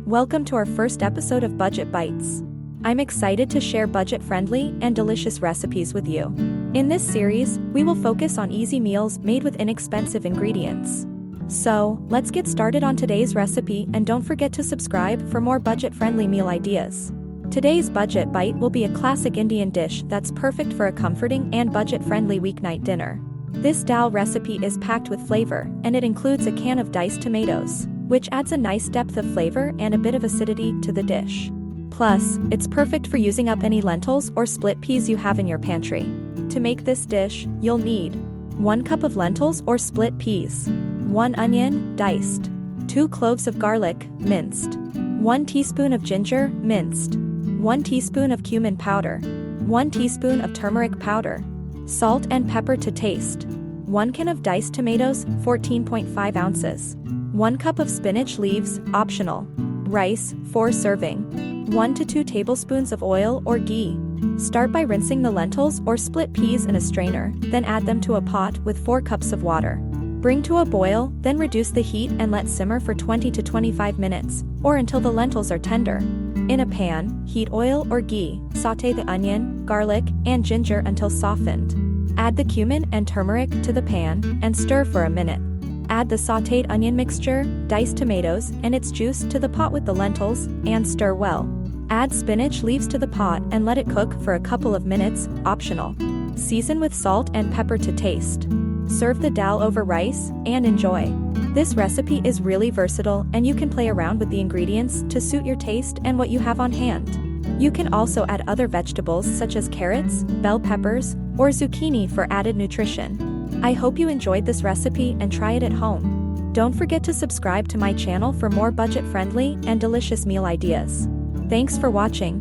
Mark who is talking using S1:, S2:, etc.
S1: Welcome to our first episode of Budget Bites. I'm excited to share budget-friendly and delicious recipes with you. In this series, we will focus on easy meals made with inexpensive ingredients. So, let's get started on today's recipe, and don't forget to subscribe for more budget-friendly meal ideas. Today's budget bite will be a classic Indian dish that's perfect for a comforting and budget-friendly weeknight dinner. This Dahl recipe is packed with flavor, and it includes a can of diced tomatoes, which adds a nice depth of flavor and a bit of acidity to the dish. Plus, it's perfect for using up any lentils or split peas you have in your pantry. To make this dish, you'll need 1 cup of lentils or split peas, 1 onion, diced, 2 cloves of garlic, minced, 1 teaspoon of ginger, minced, 1 teaspoon of cumin powder, 1 teaspoon of turmeric powder, salt and pepper to taste, 1 can of diced tomatoes, 14.5 ounces, 1 cup of spinach leaves, optional, rice, 4 serving, 1 to 2 tablespoons of oil or ghee. Start by rinsing the lentils or split peas in a strainer, then add them to a pot with 4 cups of water. Bring to a boil, then reduce the heat and let simmer for 20 to 25 minutes, or until the lentils are tender. In a pan, heat oil or ghee, sauté the onion, garlic, and ginger until softened. Add the cumin and turmeric to the pan, and stir for a minute. Add the sautéed onion mixture, diced tomatoes, and its juice to the pot with the lentils, and stir well. Add spinach leaves to the pot and let it cook for a couple of minutes, optional. Season with salt and pepper to taste. Serve the dal over rice, and enjoy. This recipe is really versatile, and you can play around with the ingredients to suit your taste and what you have on hand. You can also add other vegetables such as carrots, bell peppers, or zucchini for added nutrition. I hope you enjoyed this recipe and try it at home. Don't forget to subscribe to my channel for more budget-friendly and delicious meal ideas. Thanks for watching.